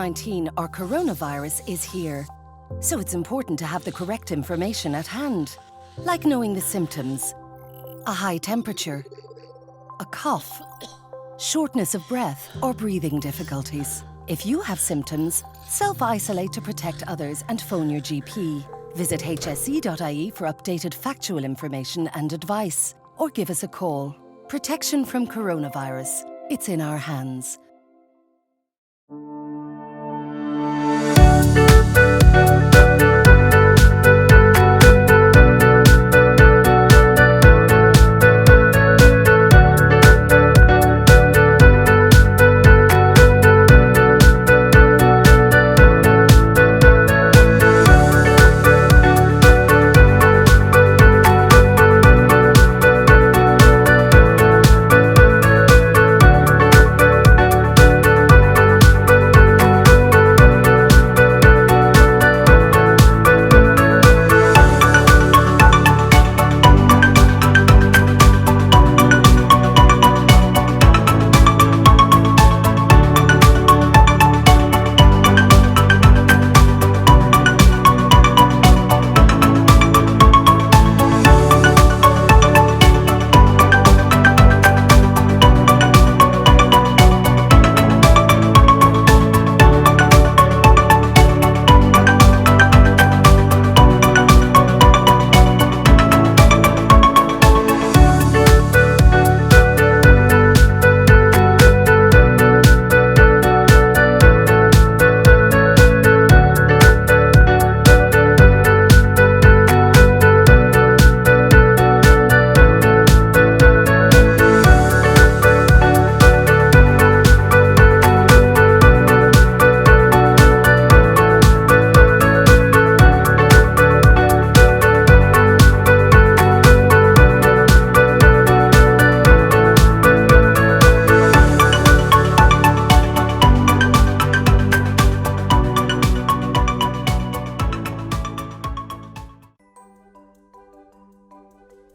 COVID-19 or coronavirus is here. So it's important to have the correct information at hand, like knowing the symptoms: a high temperature, a cough, shortness of breath, or breathing difficulties. If you have symptoms, self-isolate to protect others and phone your GP. Visit hse.ie for updated factual information and advice, or give us a call. Protection from coronavirus. It's in our hands.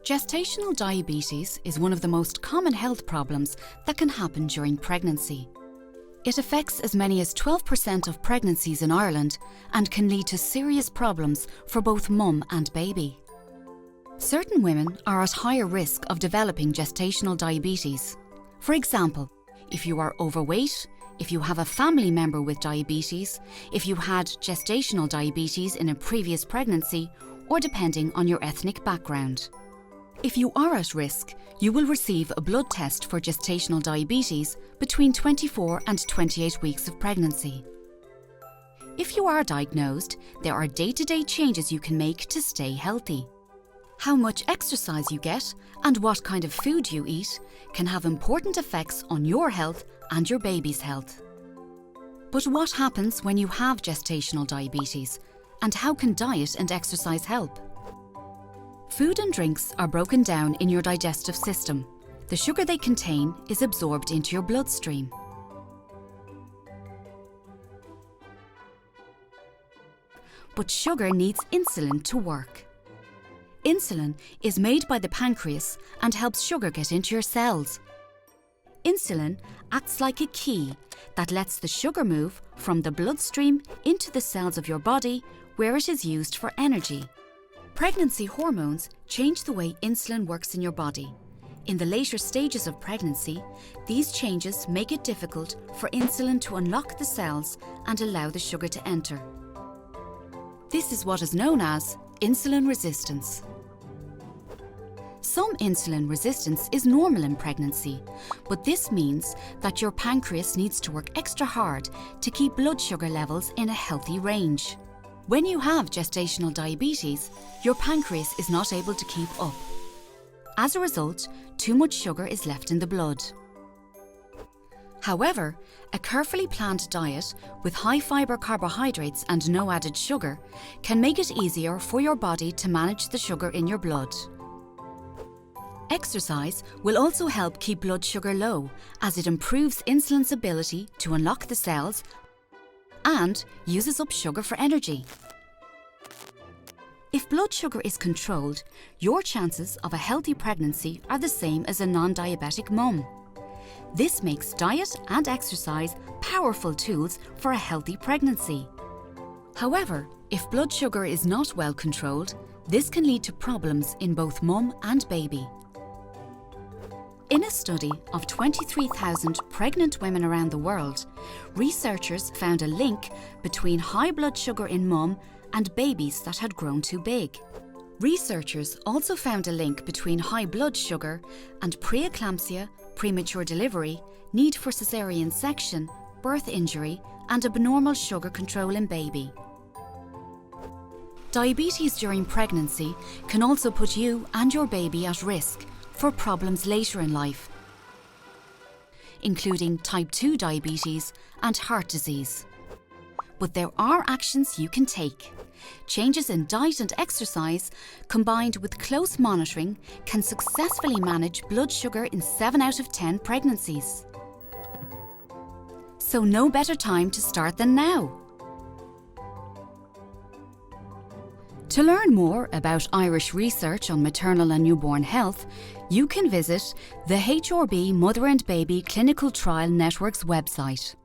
Gestational diabetes is one of the most common health problems that can happen during pregnancy. It affects as many as 12% of pregnancies in Ireland and can lead to serious problems for both mum and baby. Certain women are at higher risk of developing gestational diabetes. For example, if you are overweight, if you have a family member with diabetes, if you had gestational diabetes in a previous pregnancy, or depending on your ethnic background. If you are at risk, you will receive a blood test for gestational diabetes between 24 and 28 weeks of pregnancy. If you are diagnosed, there are day-to-day changes you can make to stay healthy. How much exercise you get and what kind of food you eat can have important effects on your health and your baby's health. But what happens when you have gestational diabetes, and how can diet and exercise help? Food and drinks are broken down in your digestive system. The sugar they contain is absorbed into your bloodstream. But sugar needs insulin to work. Insulin is made by the pancreas and helps sugar get into your cells. Insulin acts like a key that lets the sugar move from the bloodstream into the cells of your body, where it is used for energy. Pregnancy hormones change the way insulin works in your body. In the later stages of pregnancy, these changes make it difficult for insulin to unlock the cells and allow the sugar to enter. This is what is known as insulin resistance. Some insulin resistance is normal in pregnancy, but this means that your pancreas needs to work extra hard to keep blood sugar levels in a healthy range. When you have gestational diabetes, your pancreas is not able to keep up. As a result, too much sugar is left in the blood. However, a carefully planned diet with high-fibre carbohydrates and no added sugar can make it easier for your body to manage the sugar in your blood. Exercise will also help keep blood sugar low, as it improves insulin's ability to unlock the cells and uses up sugar for energy. If blood sugar is controlled, your chances of a healthy pregnancy are the same as a non-diabetic mum. This makes diet and exercise powerful tools for a healthy pregnancy. However, if blood sugar is not well controlled, this can lead to problems in both mum and baby. In a study of 23,000 pregnant women around the world, researchers found a link between high blood sugar in mum and babies that had grown too big. Researchers also found a link between high blood sugar and preeclampsia, premature delivery, need for caesarean section, birth injury, and abnormal sugar control in baby. Diabetes during pregnancy can also put you and your baby at risk for problems later in life, including type 2 diabetes and heart disease. But there are actions you can take. Changes in diet and exercise, combined with close monitoring, can successfully manage blood sugar in 7 out of 10 pregnancies. So no better time to start than now. To learn more about Irish research on maternal and newborn health, you can visit the HRB Mother and Baby Clinical Trial Network's website.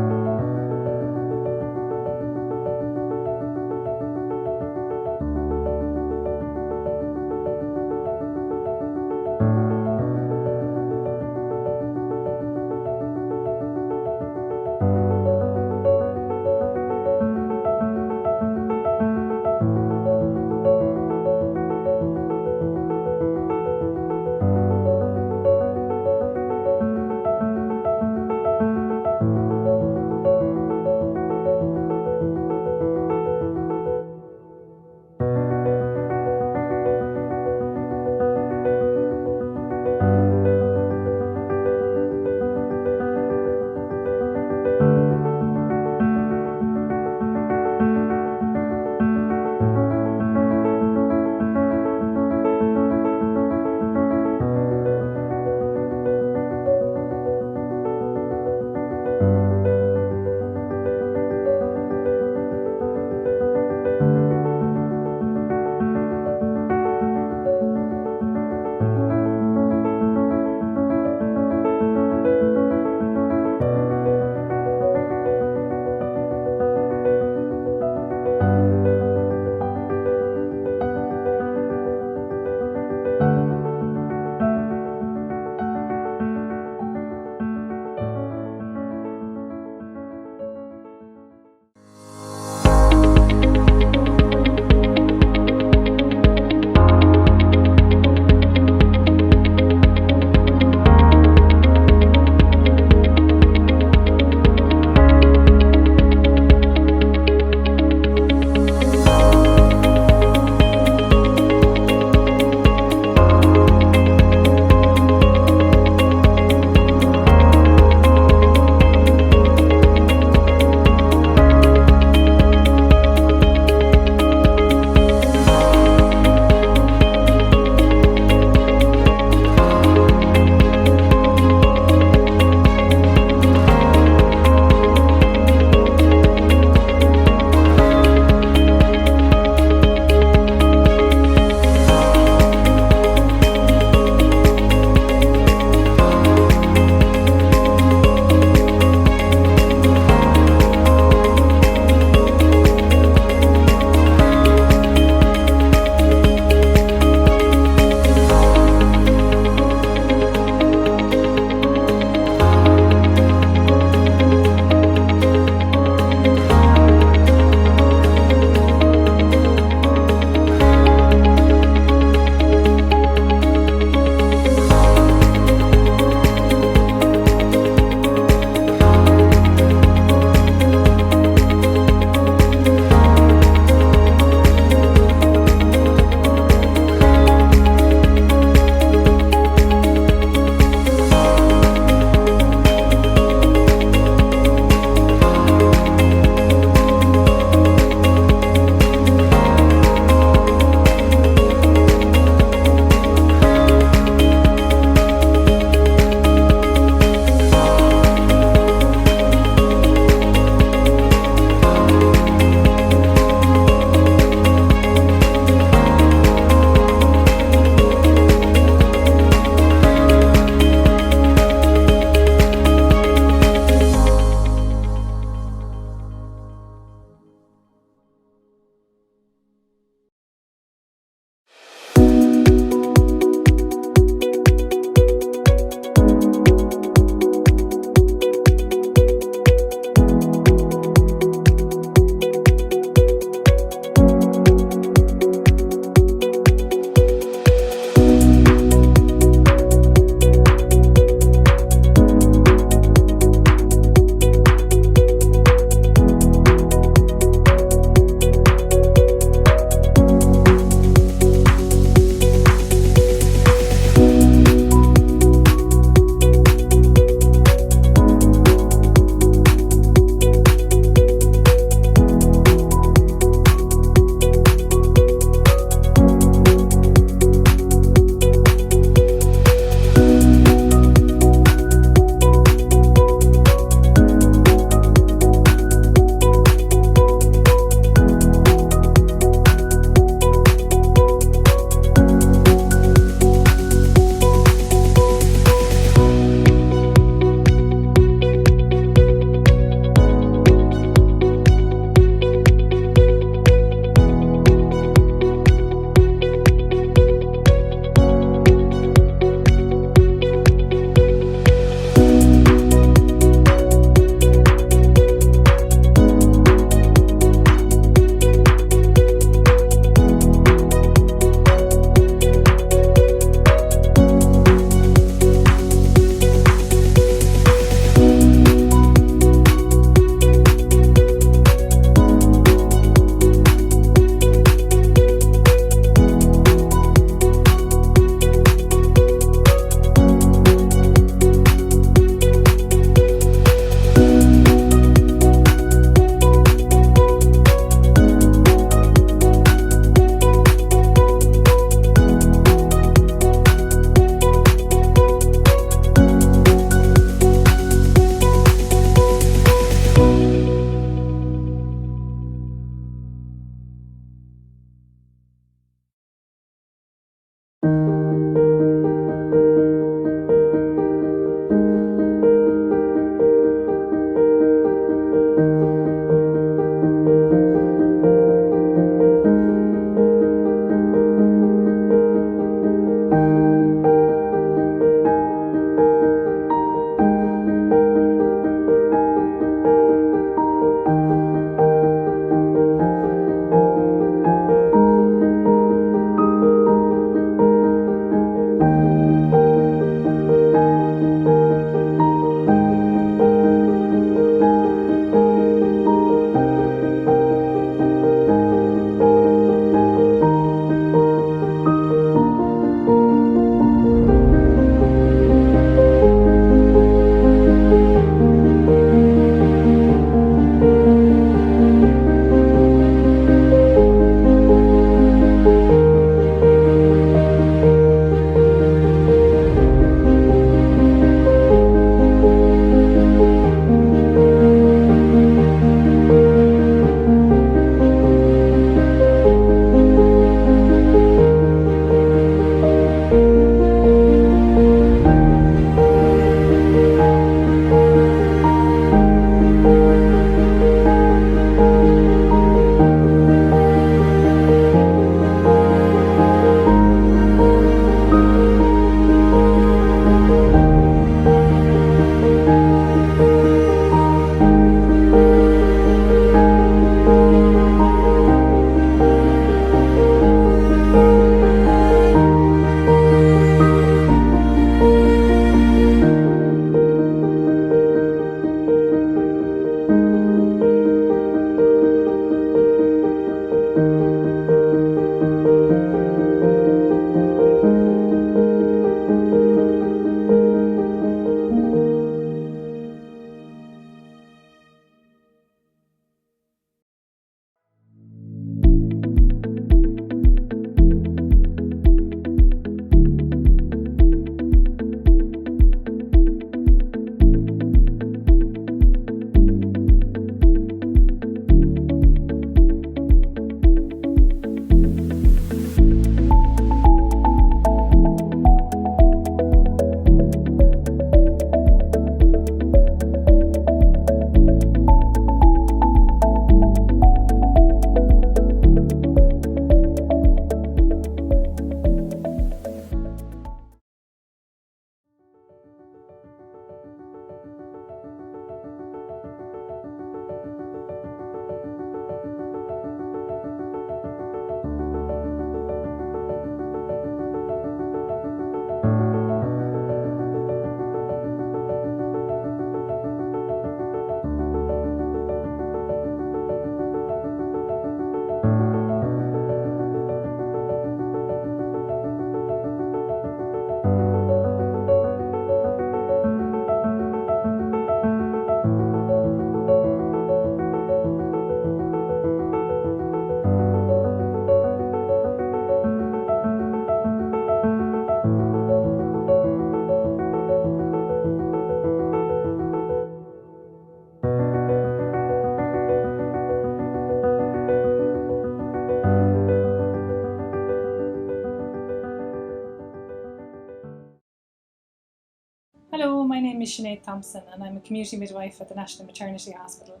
Sinead Thompson and I'm a community midwife at the National Maternity Hospital.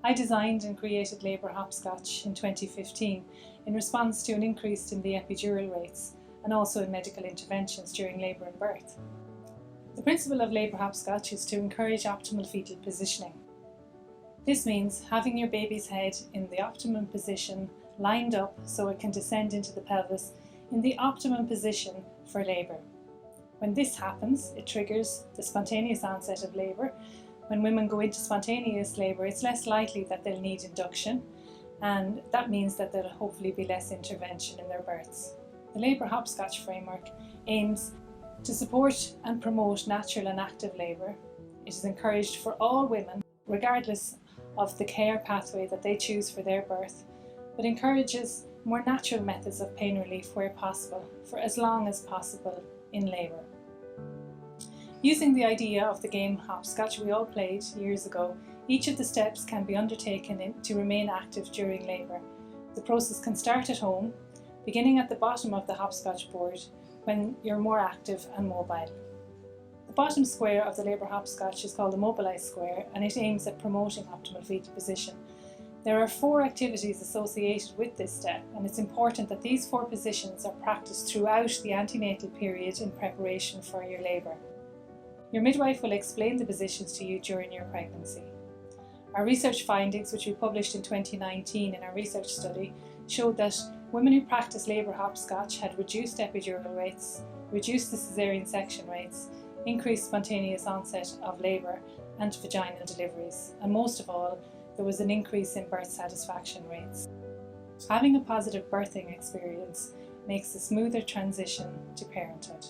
I designed and created labour hopscotch in 2015 in response to an increase in the epidural rates and also in medical interventions during labour and birth. The principle of labour hopscotch is to encourage optimal fetal positioning. This means having your baby's head in the optimum position, lined up so it can descend into the pelvis in the optimum position for labour. When this happens, it triggers the spontaneous onset of labour. When women go into spontaneous labour, it's less likely that they'll need induction, and that means that there'll hopefully be less intervention in their births. The labour hopscotch framework aims to support and promote natural and active labour. It is encouraged for all women, regardless of the care pathway that they choose for their birth, but encourages more natural methods of pain relief where possible, for as long as possible in labour. Using the idea of the game hopscotch we all played years ago, each of the steps can be undertaken to remain active during labour. The process can start at home, beginning at the bottom of the hopscotch board when you're more active and mobile. The bottom square of the labour hopscotch is called the mobilised square, and it aims at promoting optimal fetal position. There are 4 activities associated with this step, and it's important that these 4 positions are practiced throughout the antenatal period in preparation for your labour. Your midwife will explain the positions to you during your pregnancy. Our research findings, which we published in 2019 in our research study, showed that women who practiced labour hopscotch had reduced epidural rates, reduced the caesarean section rates, increased spontaneous onset of labour and vaginal deliveries, and most of all, there was an increase in birth satisfaction rates. Having a positive birthing experience makes a smoother transition to parenthood.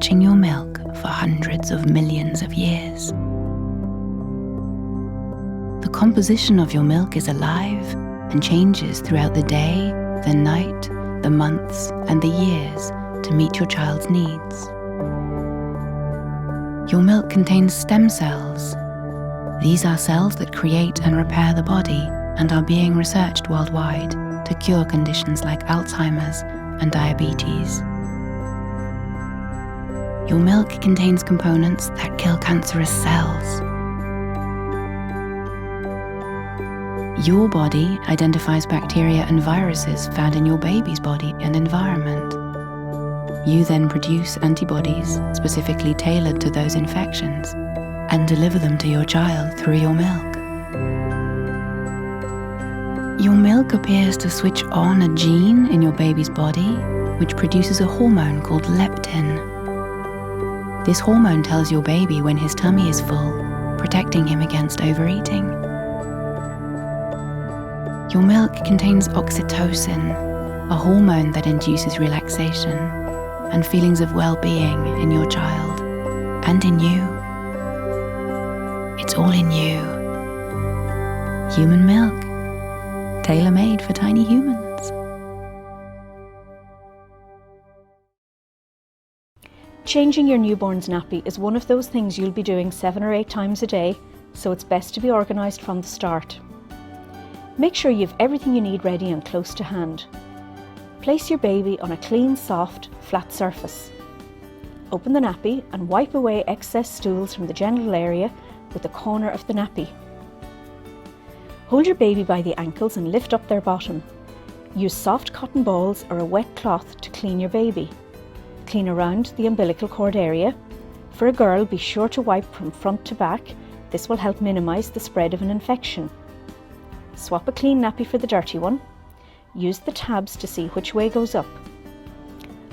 watching your milk for hundreds of millions of years. The composition of your milk is alive and changes throughout the day, the night, the months, and the years to meet your child's needs. Your milk contains stem cells. These are cells that create and repair the body and are being researched worldwide to cure conditions like Alzheimer's and diabetes. Your milk contains components that kill cancerous cells. Your body identifies bacteria and viruses found in your baby's body and environment. You then produce antibodies specifically tailored to those infections and deliver them to your child through your milk. Your milk appears to switch on a gene in your baby's body, which produces a hormone called leptin. This hormone tells your baby when his tummy is full, protecting him against overeating. Your milk contains oxytocin, a hormone that induces relaxation and feelings of well-being in your child and in you. It's all in you. Human milk, tailor-made for tiny humans. Changing your newborn's nappy is one of those things you'll be doing 7 or 8 times a day, so it's best to be organised from the start. Make sure you have everything you need ready and close to hand. Place your baby on a clean, soft, flat surface. Open the nappy and wipe away excess stools from the genital area with the corner of the nappy. Hold your baby by the ankles and lift up their bottom. Use soft cotton balls or a wet cloth to clean your baby. Clean around the umbilical cord area. For a girl, be sure to wipe from front to back. This will help minimise the spread of an infection. Swap a clean nappy for the dirty one. Use the tabs to see which way goes up.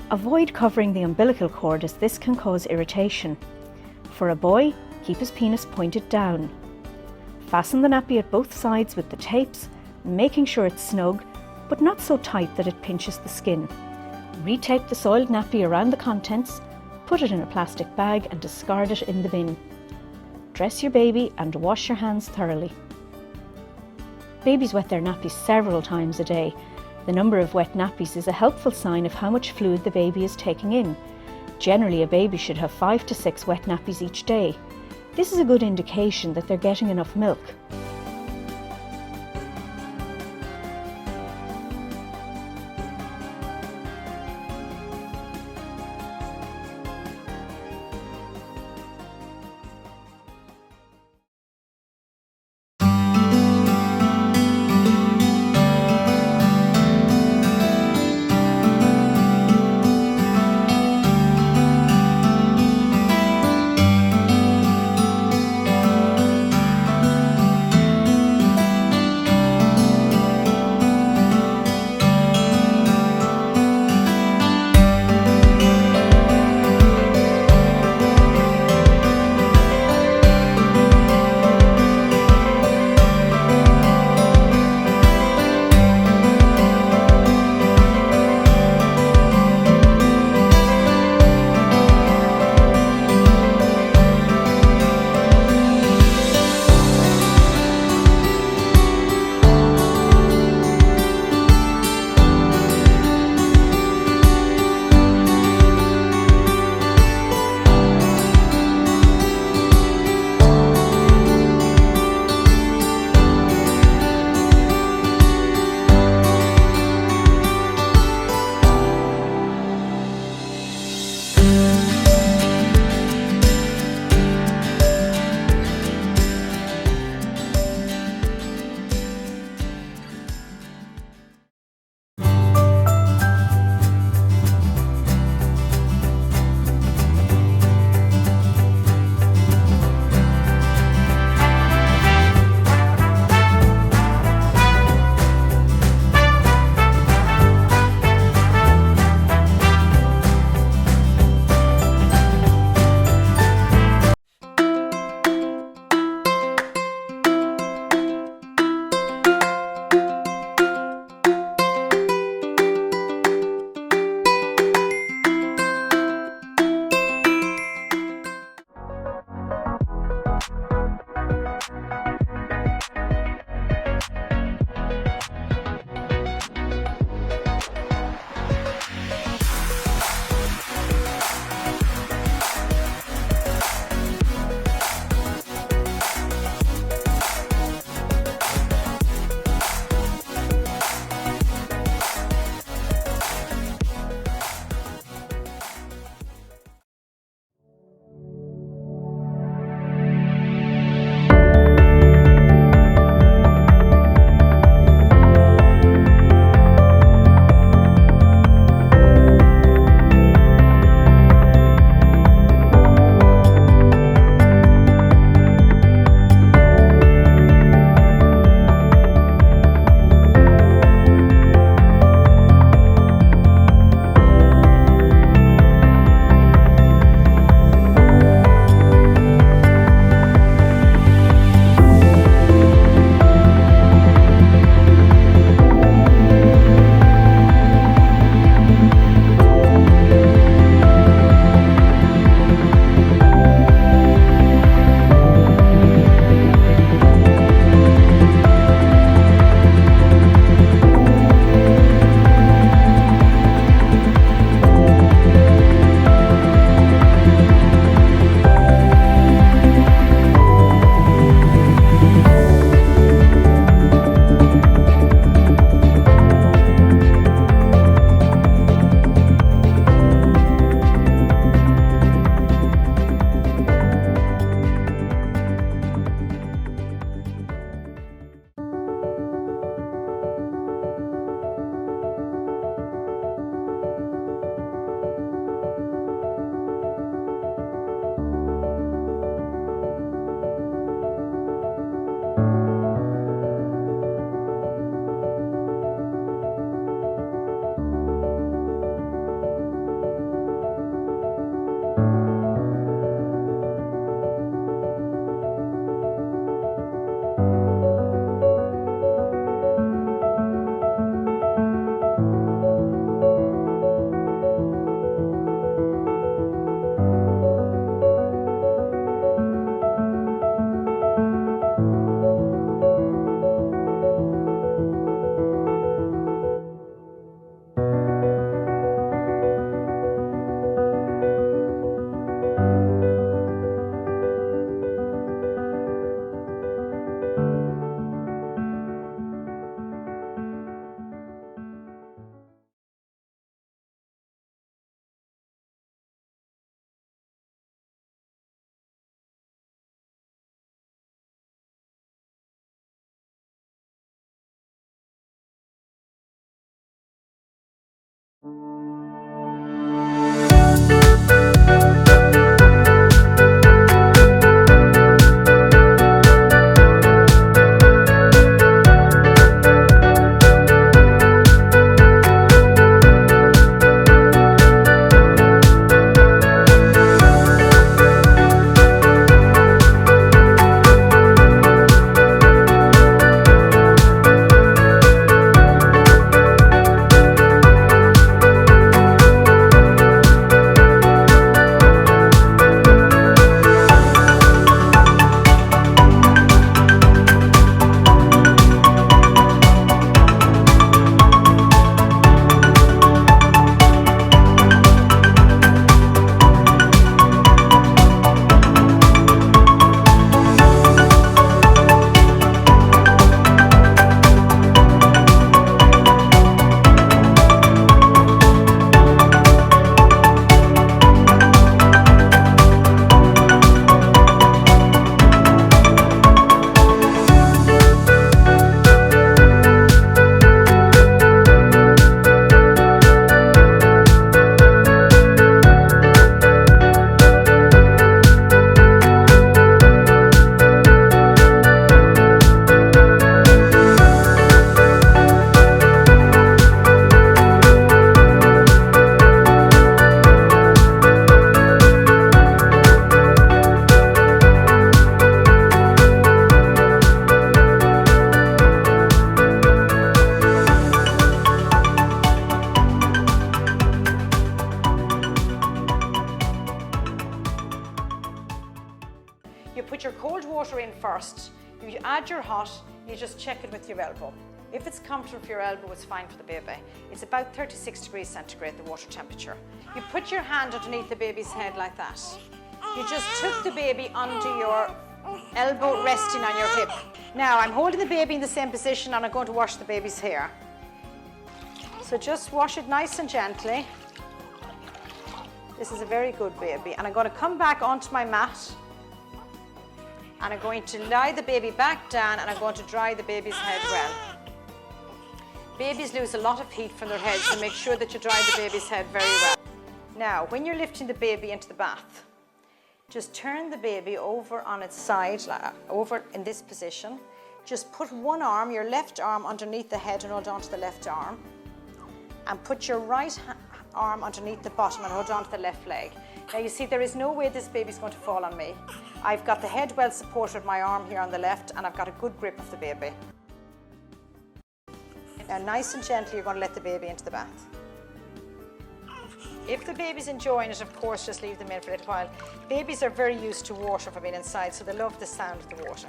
Avoid covering the umbilical cord as this can cause irritation. For a boy, keep his penis pointed down. Fasten the nappy at both sides with the tapes, making sure it's snug, but not so tight that it pinches the skin. Retape the soiled nappy around the contents, put it in a plastic bag and discard it in the bin. Dress your baby and wash your hands thoroughly. Babies wet their nappies several times a day. The number of wet nappies is a helpful sign of how much fluid the baby is taking in. Generally, a baby should have 5 to 6 wet nappies each day. This is a good indication that they're getting enough milk. You put your cold water in first, you add your hot, you just check it with your elbow. If it's comfortable for your elbow, it's fine for the baby. It's about 36 degrees centigrade, the water temperature. You put your hand underneath the baby's head like that. You just took the baby under your elbow resting on your hip. Now I'm holding the baby in the same position and I'm going to wash the baby's hair. So just wash it nice and gently. This is a very good baby. And I'm going to come back onto my mat and I'm going to lie the baby back down and I'm going to dry the baby's head well. Babies lose a lot of heat from their heads, so make sure that you dry the baby's head very well. Now, when you're lifting the baby into the bath, just turn the baby over on its side, over in this position. Just put one arm, your left arm, underneath the head and hold on to the left arm. And put your right arm underneath the bottom and hold on to the left leg. Now you see there is no way this baby's going to fall on me. I've got the head well supported with my arm here on the left and I've got a good grip of the baby. Now nice and gently you're going to let the baby into the bath. If the baby's enjoying it, of course, just leave them in for a little while. Babies are very used to water from being inside, so they love the sound of the water.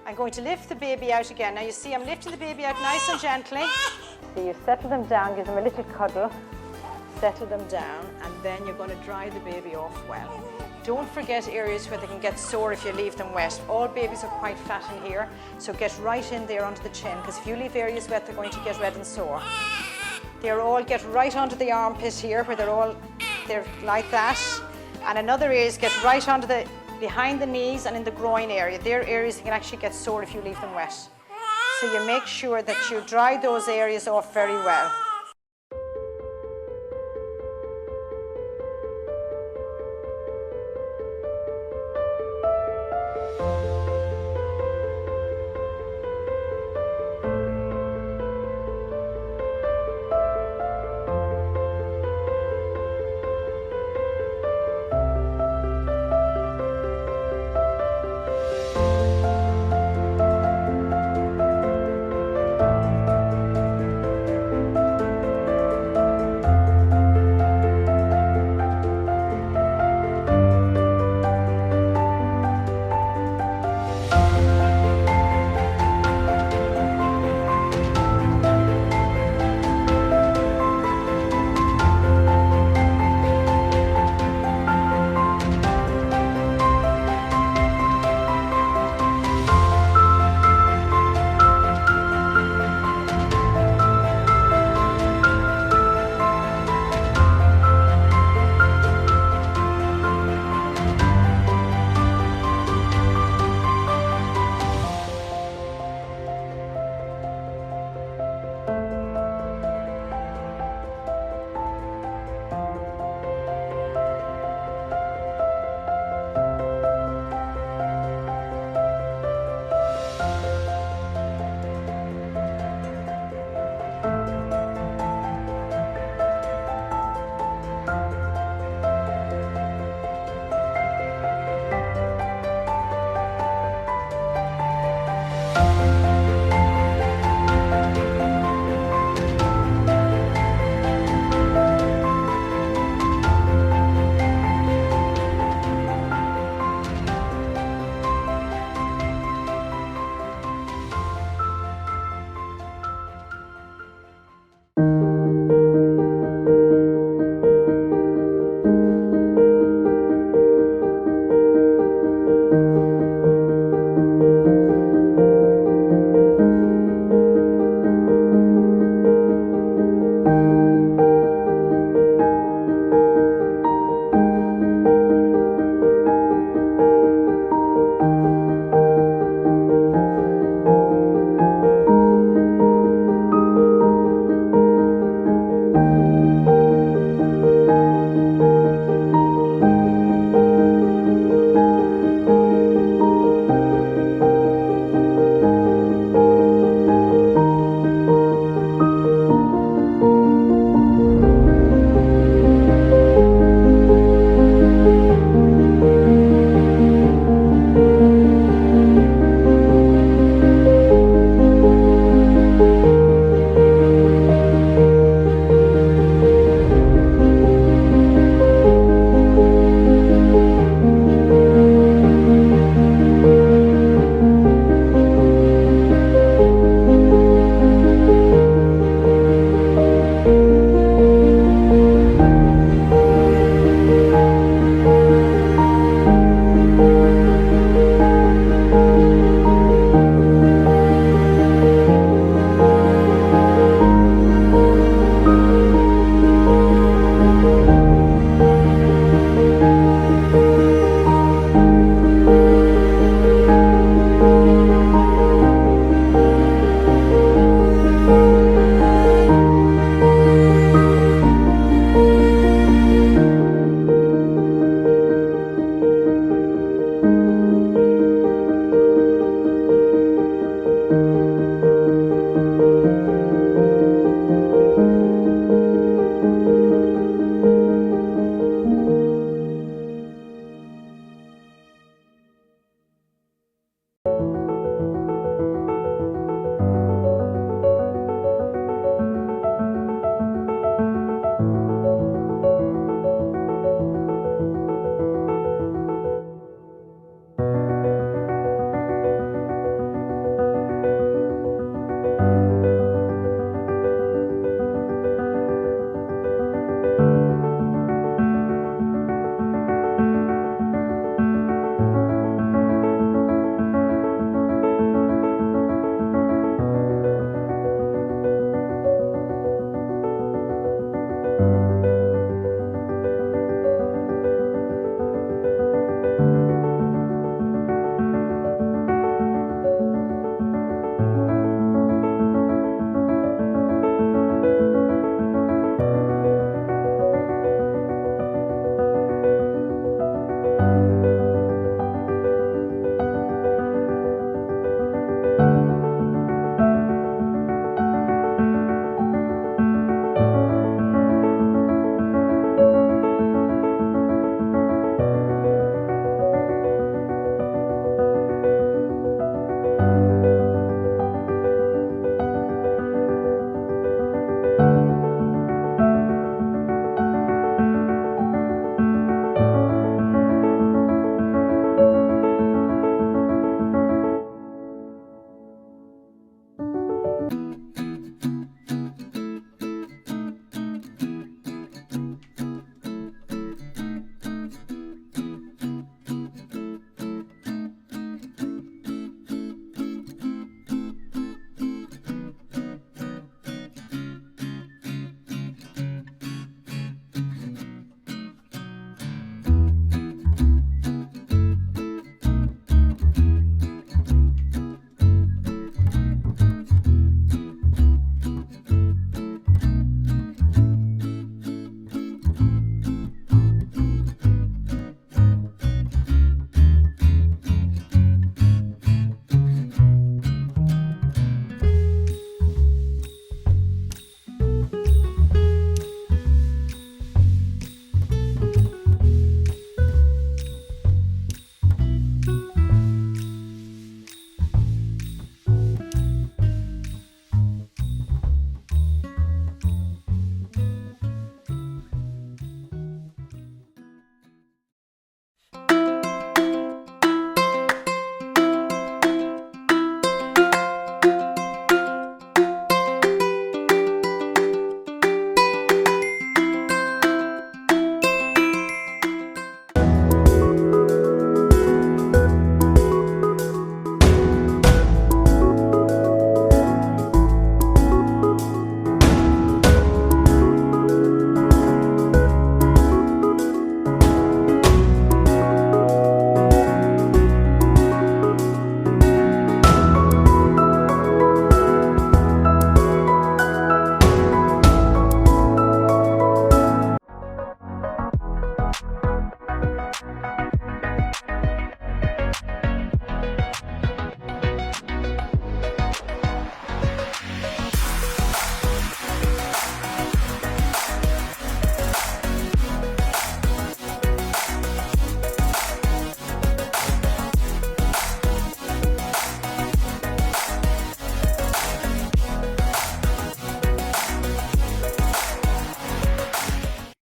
I'm going to lift the baby out again. Now you see I'm lifting the baby out nice and gently. So you settle them down, give them a little cuddle, settle them down, and then you're going to dry the baby off well. Don't forget areas where they can get sore if you leave them wet. All babies are quite fat in here, so get right in there under the chin, because if you leave areas wet, they're going to get red and sore. They're all get right onto the armpit here, where they're like that. And another area is get right onto the behind the knees and in the groin area. They're areas that can actually get sore if you leave them wet. So you make sure that you dry those areas off very well. you.